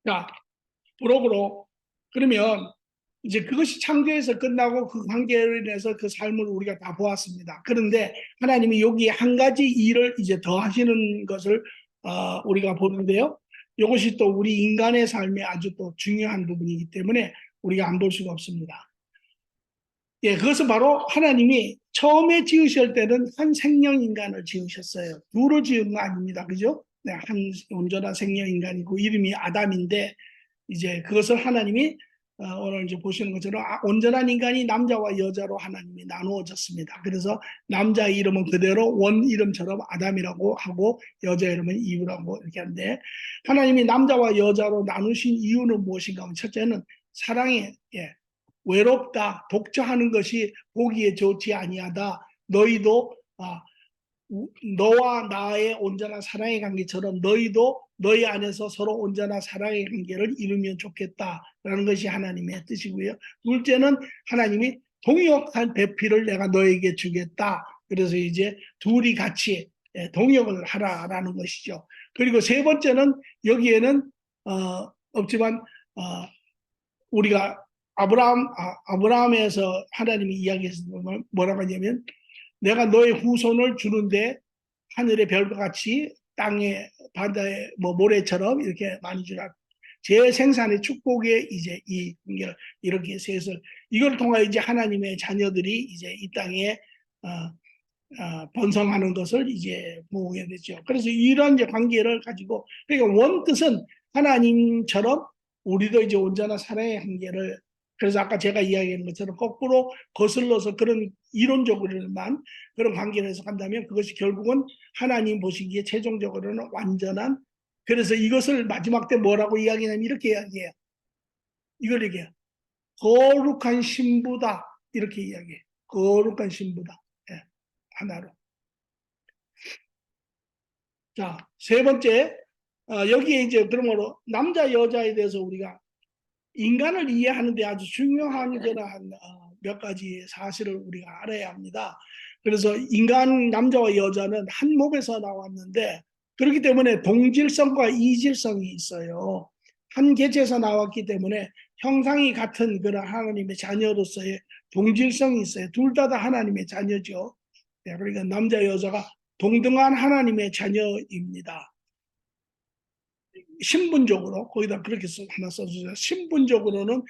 자, 부록으로 그러면 이제 그것이 창조에서 끝나고 그 관계로 인해서 그 삶을 우리가 다 보았습니다. 그런데 하나님이 여기 한 가지 일을 이제 더 하시는 것을 우리가 보는데요. 이것이 또 우리 인간의 삶에 아주 또 중요한 부분이기 때문에 우리가 안 볼 수가 없습니다. 예, 그것은 바로 하나님이 처음에 지으실 때는 한 생명 인간을 지으셨어요. 둘을 지은 거 아닙니다. 그죠? 네, 한 온전한 생명 인간이고 이름이 아담인데 이제 그것을 하나님이 오늘 이제 보시는 것처럼 온전한 인간이 남자와 여자로 하나님이 나누어졌습니다. 그래서 남자 이름은 그대로 원 이름처럼 아담이라고 하고 여자 이름은 이브라고 이렇게 하는데 하나님이 남자와 여자로 나누신 이유는 무엇인가 하면 첫째는 사랑에 외롭다 독처하는 것이 보기에 좋지 아니하다. 너희도 너와 나의 온전한 사랑의 관계처럼 너희도 너희 안에서 서로 온전한 사랑의 관계를 이루면 좋겠다라는 것이 하나님의 뜻이고요. 둘째는 하나님이 동역한 배필을 내가 너에게 주겠다. 그래서 이제 둘이 같이 동역을 하라라는 것이죠. 그리고 세 번째는 여기에는 없지만 우리가 아브라함에서 하나님이 이야기했을 뭐라고 하냐면 내가 너의 후손을 주는데 하늘의 별과 같이 땅에 바다의 모래처럼 이렇게 많이 주라. 제 생산의 축복에 이제 이 공개를 이렇게 셋을 이걸 통하여 이제 하나님의 자녀들이 이제 이 땅에 번성하는 것을 이제 보게 되죠. 그래서 이런 이제 관계를 가지고 그러니까 원 뜻은 하나님처럼 우리도 이제 온전한 사랑의 관계를 그래서 아까 제가 이야기한 것처럼 거꾸로 거슬러서 그런 이론적으로만 그런 관계를 해석한다면 그것이 결국은 하나님 보시기에 최종적으로는 완전한 그래서 이것을 마지막 때 뭐라고 이야기하냐면 이렇게 이야기해요. 이걸 얘기해요. 거룩한 신부다 이렇게 이야기해요. 거룩한 신부다. 예, 하나로. 자, 세 번째 여기에 이제 그러므로 남자 여자에 대해서 우리가 인간을 이해하는데 아주 중요한 그러한 몇 가지 사실을 우리가 알아야 합니다. 그래서 인간 남자와 여자는 한 몸에서 나왔는데 그렇기 때문에 동질성과 이질성이 있어요. 한 개체에서 나왔기 때문에 형상이 같은 그런 하나님의 자녀로서의 동질성이 있어요. 둘 다 하나님의 자녀죠. 그러니까 남자 여자가 동등한 하나님의 자녀입니다. 신분적으로 거기다 그렇게 하나 써주세요. 신분적으로는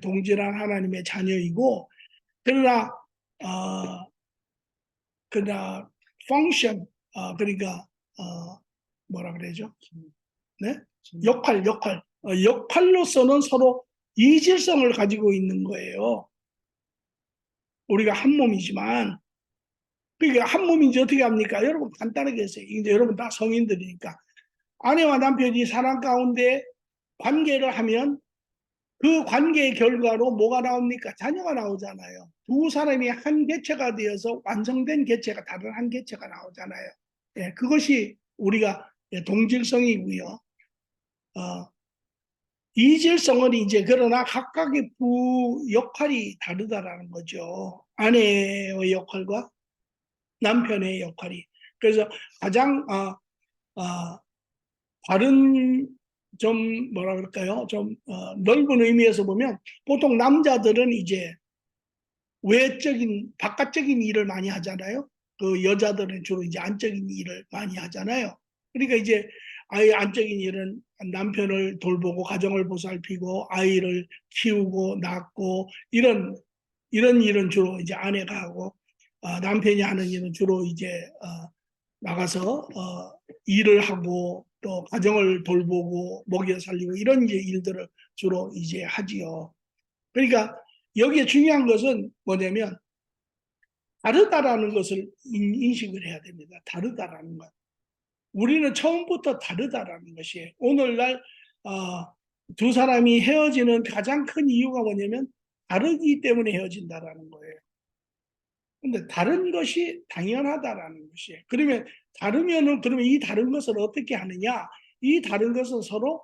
동질한 하나님의 자녀이고 그러나 그러나 펑션 그러니까 뭐라 그러죠? 네? 역할로서는 서로 이질성을 가지고 있는 거예요. 우리가 한 몸이지만 그러니까 한 몸인지 어떻게 합니까? 여러분 간단하게 했어요. 이제 여러분 다 성인들이니까 아내와 남편이 사랑 가운데 관계를 하면 그 관계의 결과로 뭐가 나옵니까? 자녀가 나오잖아요. 두 사람이 한 개체가 되어서 완성된 개체가 다른 한 개체가 나오잖아요. 예, 그것이 우리가 동질성이고요. 이질성은 이제 그러나 각각의 부 역할이 다르다라는 거죠. 아내의 역할과 남편의 역할이. 그래서 가장 다른 좀 뭐라 그럴까요? 좀 넓은 의미에서 보면 보통 남자들은 이제 외적인 바깥적인 일을 많이 하잖아요. 그 여자들은 주로 이제 안적인 일을 많이 하잖아요. 그러니까 이제 아이 안적인 일은 남편을 돌보고 가정을 보살피고 아이를 키우고 낳고 이런 일은 주로 이제 아내가 하고 남편이 하는 일은 주로 이제 나가서 일을 하고 또 가정을 돌보고 먹여 살리고 이런 이제 일들을 주로 이제 하지요. 그러니까 여기에 중요한 것은 뭐냐면 다르다라는 것을 인식을 해야 됩니다. 다르다라는 것. 우리는 처음부터 다르다라는 것이에요. 오늘날 두 사람이 헤어지는 가장 큰 이유가 뭐냐면 다르기 때문에 헤어진다라는 거예요. 근데 다른 것이 당연하다라는 것이에요. 그러면 그러면 이 다른 것을 어떻게 하느냐? 이 다른 것은 서로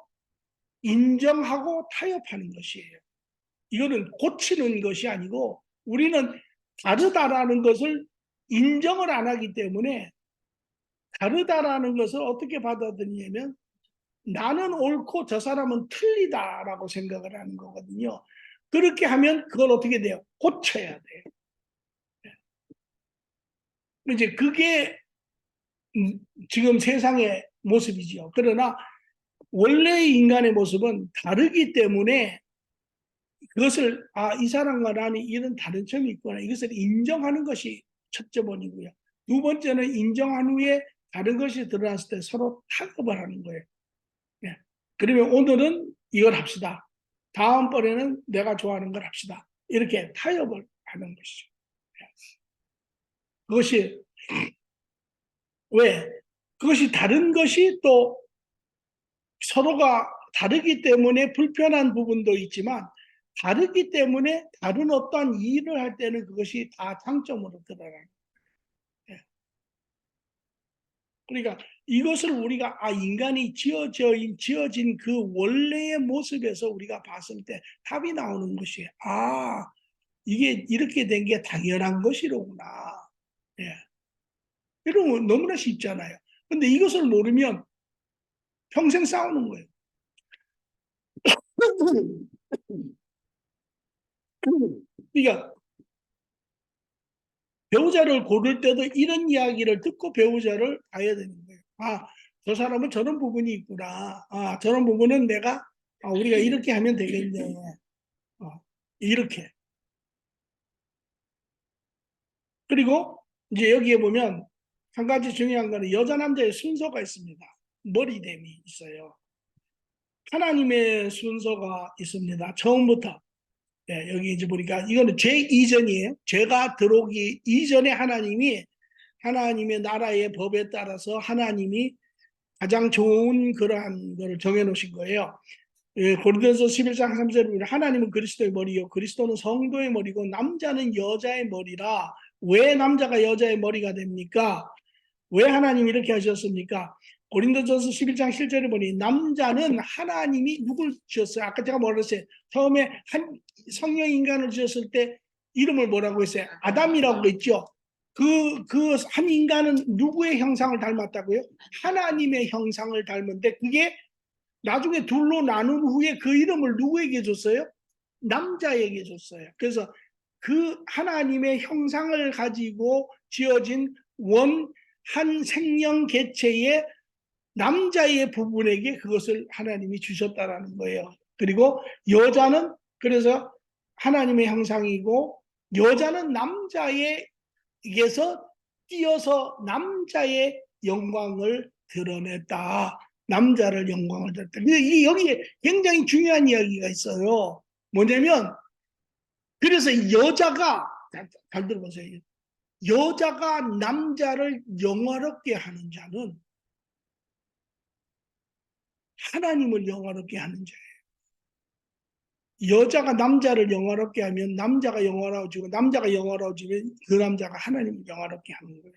인정하고 타협하는 것이에요. 이거는 고치는 것이 아니고 우리는 다르다라는 것을 인정을 안 하기 때문에 다르다라는 것을 어떻게 받아들이냐면 나는 옳고 저 사람은 틀리다라고 생각을 하는 거거든요. 그렇게 하면 그걸 어떻게 돼요? 고쳐야 돼요. 이제 그게 지금 세상의 모습이지요. 그러나 원래의 인간의 모습은 다르기 때문에 그것을 이 사람과 나는 이런 다른 점이 있구나. 이것을 인정하는 것이 첫째 번이고요. 두 번째는 인정한 후에 다른 것이 드러났을 때 서로 타협을 하는 거예요. 네. 그러면 오늘은 이걸 합시다. 다음번에는 내가 좋아하는 걸 합시다. 이렇게 타협을 하는 것이죠. 그것이 왜? 그것이 다른 것이 또 서로가 다르기 때문에 불편한 부분도 있지만 다르기 때문에 다른 어떠한 일을 할 때는 그것이 다 장점으로 드러나요. 그러니까 이것을 우리가 인간이 지어진 그 원래의 모습에서 우리가 봤을 때 답이 나오는 것이에요. 이게 이렇게 된 게 당연한 것이로구나. 예. 이런 거 너무나 쉽잖아요. 근데 이것을 모르면 평생 싸우는 거예요. 그러니까 배우자를 고를 때도 이런 이야기를 듣고 배우자를 봐야 되는 거예요. 저 사람은 저런 부분이 있구나. 저런 부분은 우리가 이렇게 하면 되겠네. 이렇게. 그리고 이제 여기에 보면 한 가지 중요한 거는 여자 남자의 순서가 있습니다. 머리됨이 있어요. 하나님의 순서가 있습니다. 처음부터. 여기 이제 보니까 이거는 죄 이전이에요. 죄가 들어오기 이전에 하나님의 나라의 법에 따라서 하나님이 가장 좋은 그러한 것을 정해놓으신 거예요. 고린도서 11장 3절에 보면 하나님은 그리스도의 머리요 그리스도는 성도의 머리고 남자는 여자의 머리라. 왜 남자가 여자의 머리가 됩니까? 왜 하나님이 이렇게 하셨습니까? 고린도전서 11장 7절에 보니 남자는 하나님이 누굴 지었어요? 아까 제가 뭐라 했어요? 처음에 한 성령 인간을 지었을 때 이름을 뭐라고 했어요? 아담이라고 했죠. 그 한 인간은 누구의 형상을 닮았다고요? 하나님의 형상을 닮은데 그게 나중에 둘로 나눈 후에 그 이름을 누구에게 줬어요? 남자에게 줬어요. 그래서 그 하나님의 형상을 가지고 지어진 한 생명 개체의 남자의 부분에게 그것을 하나님이 주셨다라는 거예요. 그리고 여자는 그래서 하나님의 형상이고 여자는 남자에게서 띄어서 남자의 영광을 드러냈다. 남자를 영광을 드렸다. 근데 여기에 굉장히 중요한 이야기가 있어요. 뭐냐면 그래서 여자가 잘 들어보세요. 여자가 남자를 영화롭게 하는 자는 하나님을 영화롭게 하는 자예요. 여자가 남자를 영화롭게 하면 남자가 영화로워지고 남자가 영화로워지면 그 남자가 하나님을 영화롭게 하는 거예요.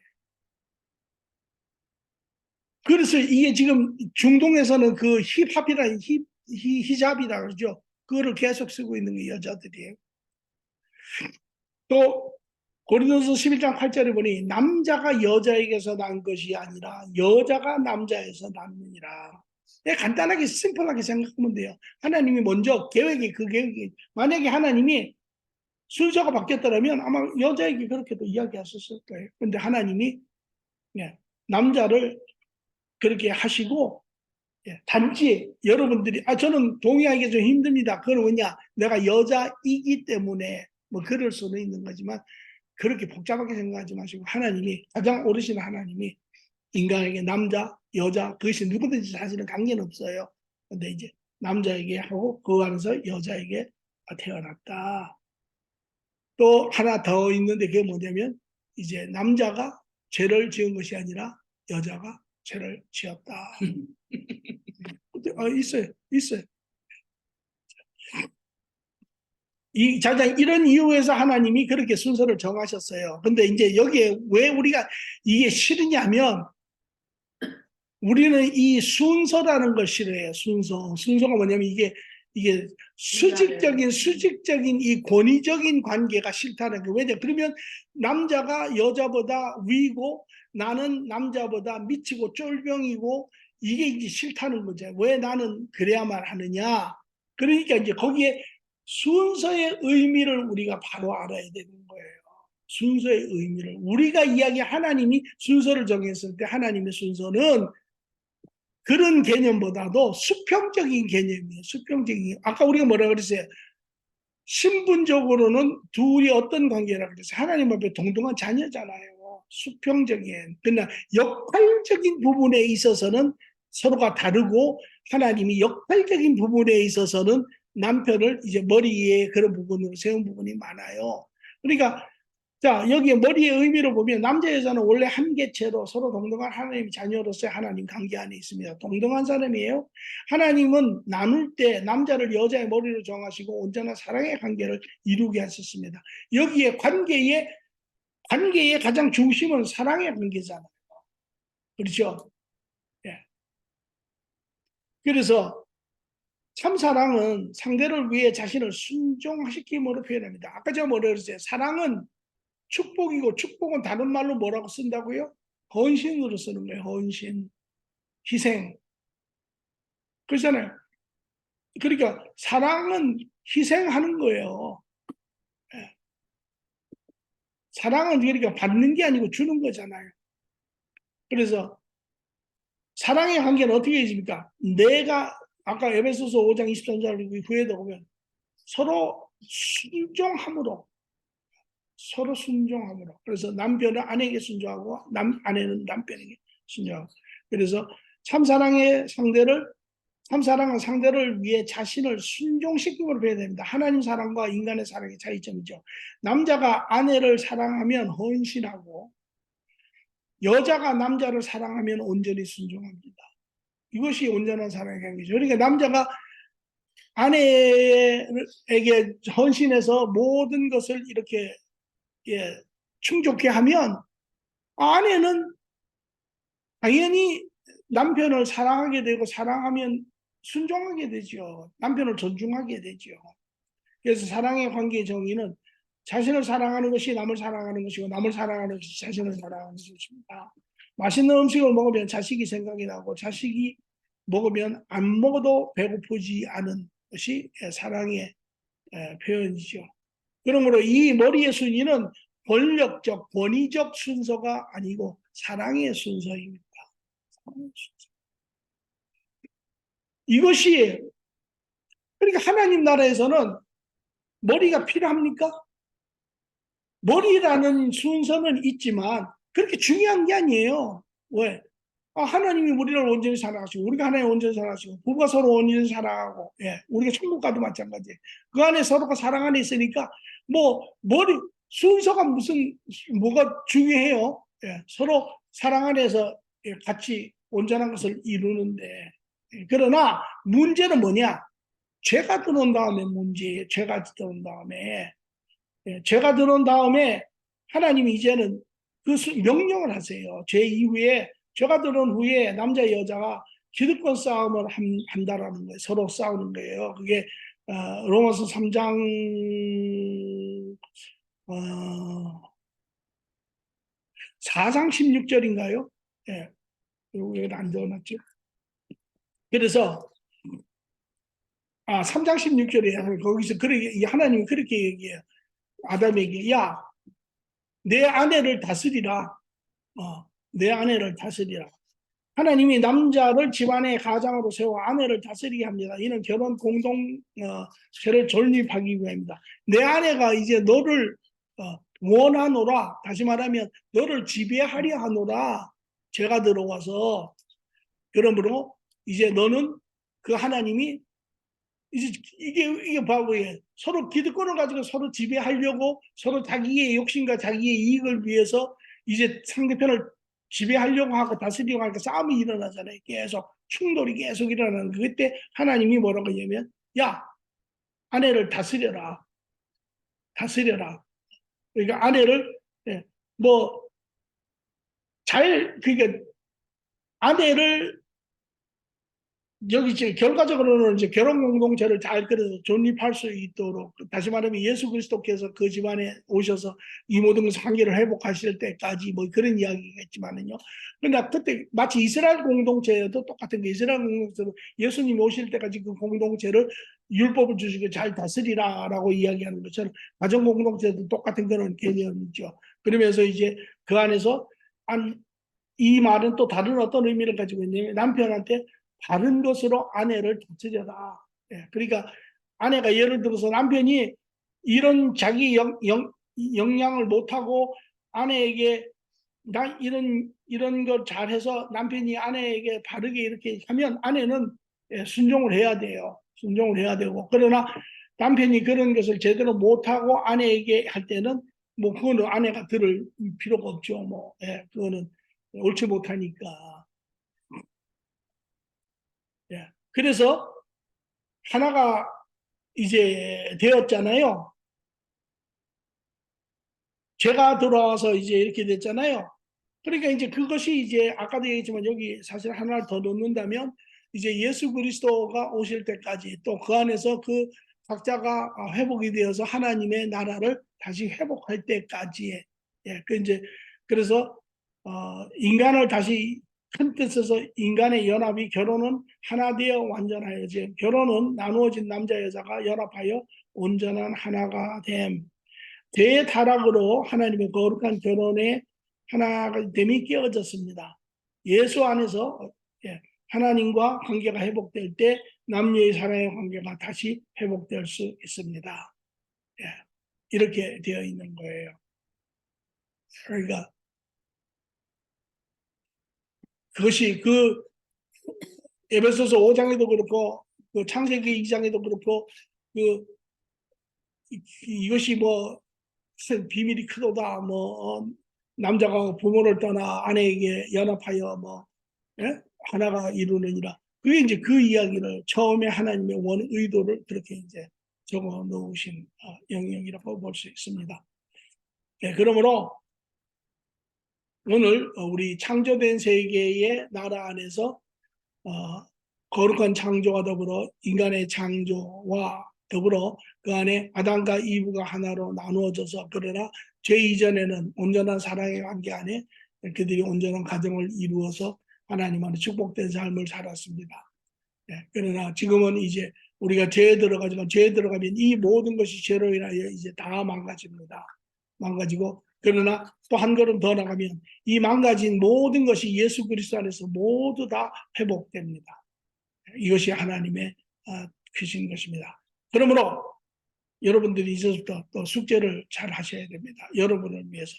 그래서 이게 지금 중동에서는 그 힙합이라는 히잡이라 그러죠. 그거를 계속 쓰고 있는 게 여자들이에요. 또 고린도서 11장 8절에 보니 남자가 여자에게서 난 것이 아니라 여자가 남자에서 났느니라. 간단하게 심플하게 생각하면 돼요. 하나님이 먼저 그 계획이 만약에 하나님이 순서가 바뀌었더라면 아마 여자에게 그렇게도 이야기하셨을 거예요. 그런데 하나님이 남자를 그렇게 하시고 단지 여러분들이 저는 동의하기 좀 힘듭니다. 그건 뭐냐? 내가 여자이기 때문에 뭐 그럴 수는 있는 거지만 그렇게 복잡하게 생각하지 마시고 하나님이 가장 오르신 하나님이 인간에게 남자, 여자 그것이 누구든지 사실은 관계는 없어요. 근데 이제 남자에게 하고 그 안에서 여자에게 태어났다. 또 하나 더 있는데 그게 뭐냐면 이제 남자가 죄를 지은 것이 아니라 여자가 죄를 지었다. 있어요. 이런 이유에서 하나님이 그렇게 순서를 정하셨어요. 근데 이제 여기에 왜 우리가 이게 싫으냐면 우리는 이 순서라는 걸 싫어해요. 순서가 뭐냐면 이게 수직적인 이 권위적인 관계가 싫다는 게 왜냐? 그러면 남자가 여자보다 위고 나는 남자보다 미치고 쫄병이고 이게 이제 싫다는 거죠. 왜 나는 그래야만 하느냐. 그러니까 이제 거기에 순서의 의미를 우리가 바로 알아야 되는 거예요. 순서의 의미를. 우리가 이야기 하나님이 순서를 정했을 때 하나님의 순서는 그런 개념보다도 수평적인 개념이에요. 수평적인. 아까 우리가 뭐라 그랬어요? 신분적으로는 둘이 어떤 관계라 그랬어요? 하나님 앞에 동등한 자녀잖아요. 수평적인. 그러나 역할적인 부분에 있어서는 서로가 다르고 하나님이 역할적인 부분에 있어서는 남편을 이제 머리에 그런 부분으로 세운 부분이 많아요. 그러니까 자, 여기에 머리의 의미를 보면 남자 여자는 원래 한 개체로 서로 동등한 하나님 자녀로서의 하나님 관계 안에 있습니다. 동등한 사람이에요. 하나님은 나눌 때 남자를 여자의 머리로 정하시고 온전한 사랑의 관계를 이루게 하셨습니다. 여기에 관계의 가장 중심은 사랑의 관계잖아요. 그렇죠? 예. 그래서 참 사랑은 상대를 위해 자신을 순종시킴으로 표현합니다. 아까 제가 뭐라 그랬어요? 사랑은 축복이고 축복은 다른 말로 뭐라고 쓴다고요? 헌신으로 쓰는 거예요. 헌신, 희생. 그렇잖아요. 그러니까 사랑은 희생하는 거예요. 예. 사랑은 그러니까 받는 게 아니고 주는 거잖아요. 그래서 사랑의 관계는 어떻게 해집니까? 내가 아까 에베소서 5장 23절 후에도 보면 서로 순종함으로 서로 순종함으로. 그래서 남편은 아내에게 순종하고 아내는 남편에게 순종하고. 그래서 참사랑은 상대를 위해 자신을 순종시킴으로 배워야 됩니다. 하나님 사랑과 인간의 사랑의 차이점이죠. 남자가 아내를 사랑하면 헌신하고 여자가 남자를 사랑하면 온전히 순종합니다. 이것이 온전한 사랑의 관계죠. 그러니까 남자가 아내에게 헌신해서 모든 것을 이렇게 충족해 하면 아내는 당연히 남편을 사랑하게 되고 사랑하면 순종하게 되죠. 남편을 존중하게 되죠. 그래서 사랑의 관계의 정의는 자신을 사랑하는 것이 남을 사랑하는 것이고 남을 사랑하는 것이 자신을 사랑하는 것입니다. 맛있는 음식을 먹으면 자식이 생각이 나고 자식이 먹으면 안 먹어도 배고프지 않은 것이 사랑의 표현이죠. 그러므로 이 머리의 순위는 권력적, 권위적 순서가 아니고 사랑의 순서입니다. 이것이 그러니까 하나님 나라에서는 머리가 필요합니까? 머리라는 순서는 있지만 그렇게 중요한 게 아니에요. 왜? 하나님이 우리를 온전히 사랑하시고 우리가 하나님 온전히 사랑하시고 부부가 서로 온전히 사랑하고 우리가 천국 가도 마찬가지. 그 안에 서로가 사랑 안에 있으니까 뭐 머리 순서가 뭐가 중요해요. 서로 사랑 안에서 같이 온전한 것을 이루는데 그러나 문제는 뭐냐? 죄가 들어온 다음에 문제예요. 죄가 들어온 다음에 죄가 들어온 다음에 하나님이 이제는 그 명령을 하세요. 죄 이후에 죄가 들어온 후에 남자 여자가 기득권 싸움을 한다라는 거예요. 서로 싸우는 거예요. 그게 로마서 3장 4장 16절인가요? 예, 왜 안 적어놨죠? 그래서 3장 16절에 거기서 그렇게 하나님이 그렇게 얘기해요. 아담에게 내 아내를 다스리라. 내 아내를 다스리라. 하나님이 남자를 집안의 가장으로 세워 아내를 다스리게 합니다. 이는 결혼 세를 존립하기 위함입니다. 내 아내가 이제 너를 원하노라. 다시 말하면 너를 지배하려 하노라. 죄가 들어와서 그러므로 이제 너는 그 하나님이 이제 이게 바보예요. 서로 기득권을 가지고 서로 지배하려고 서로 자기의 욕심과 자기의 이익을 위해서 이제 상대편을 지배하려고 하고 다스리려고 하니까 싸움이 일어나잖아요. 계속 충돌이 계속 일어나는 그때 하나님이 뭐라고 하냐면 아내를 다스려라. 그러니까 아내를 그러니까 아내를 여기 이제 결과적으로는 이제 결혼 공동체를 잘 그래서 존립할 수 있도록, 다시 말하면 예수 그리스도께서 그 집안에 오셔서 이 모든 관계를 회복하실 때까지 뭐 그런 이야기겠지만은요. 그러나 그때 마치 이스라엘 공동체도 똑같은 게, 이스라엘 공동체도 예수님이 오실 때까지 그 공동체를 율법을 주시고 잘 다스리라라고 이야기하는 것처럼 가정 공동체도 똑같은 그런 개념이죠. 그러면서 이제 그 안에서 이 말은 또 다른 어떤 의미를 가지고 있냐면, 남편한테 바른 것으로 아내를 다스려라. 예, 그러니까 아내가 예를 들어서 남편이 이런 자기 역량을 못하고 아내에게 나 이런 걸 잘해서 남편이 아내에게 바르게 이렇게 하면 아내는 순종을 해야 돼요. 순종을 해야 되고, 그러나 남편이 그런 것을 제대로 못하고 아내에게 할 때는 뭐 그거는 아내가 들을 필요가 없죠. 뭐 그거는 옳지 못하니까. 예. 그래서 하나가 이제 되었잖아요. 제가 돌아와서 이제 이렇게 됐잖아요. 그러니까 이제 그것이 이제 아까도 얘기했지만 여기 사실 하나를 더 넣는다면 이제 예수 그리스도가 오실 때까지, 또 그 안에서 그 각자가 회복이 되어서 하나님의 나라를 다시 회복할 때까지의, 예, 그 이제 그래서 인간을 다시 큰 뜻에서 인간의 연합이, 결혼은 하나 되어 완전하여, 이제 결혼은 나누어진 남자 여자가 연합하여 온전한 하나가 됨. 대타락으로 하나님의 거룩한 결혼의 하나가 됨이 깨어졌습니다. 예수 안에서 하나님과 관계가 회복될 때 남녀의 사랑의 관계가 다시 회복될 수 있습니다. 이렇게 되어 있는 거예요. 그러니까 그것이 그 에베소서 5장에도 그렇고 그 창세기 2장에도 그렇고 그 이것이 뭐 비밀이 크도다, 뭐 남자가 부모를 떠나 아내에게 연합하여 뭐 하나가 이루느니라. 그게 이제 그 이야기를 처음에 하나님의 의도를 그렇게 이제 적어 놓으신 영역이라고 볼 수 있습니다. 그러므로 오늘 우리 창조된 세계의 나라 안에서 거룩한 창조와 더불어 인간의 창조와 더불어 그 안에 아담과 이브가 하나로 나누어져서, 그러나 죄 이전에는 온전한 사랑의 관계 안에 그들이 온전한 가정을 이루어서 하나님 안에 축복된 삶을 살았습니다. 그러나 지금은 이제 우리가 죄에 들어가지만, 죄에 들어가면 이 모든 것이 죄로 인하여 이제 다 망가집니다. 망가지고, 그러나 또 한 걸음 더 나가면 이 망가진 모든 것이 예수 그리스도 안에서 모두 다 회복됩니다. 이것이 하나님의 크신 것입니다. 그러므로 여러분들이 이제부터 또 숙제를 잘 하셔야 됩니다. 여러분을 위해서.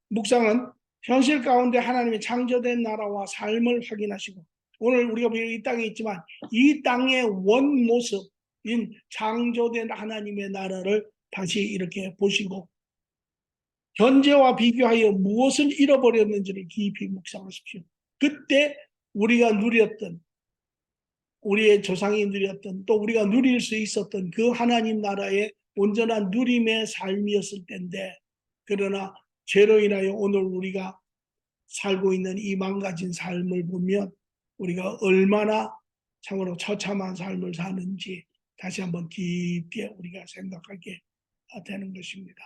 묵상은 현실 가운데 하나님의 창조된 나라와 삶을 확인하시고, 오늘 우리가 이 땅에 있지만 이 땅의 원 모습인 창조된 하나님의 나라를 다시 이렇게 보시고, 현재와 비교하여 무엇을 잃어버렸는지를 깊이 묵상하십시오. 그때 우리가 누렸던, 우리의 조상이 누렸던, 또 우리가 누릴 수 있었던 그 하나님 나라의 온전한 누림의 삶이었을 텐데, 그러나 죄로 인하여 오늘 우리가 살고 있는 이 망가진 삶을 보면 우리가 얼마나 참으로 처참한 삶을 사는지 다시 한번 깊게 우리가 생각하게 되는 것입니다.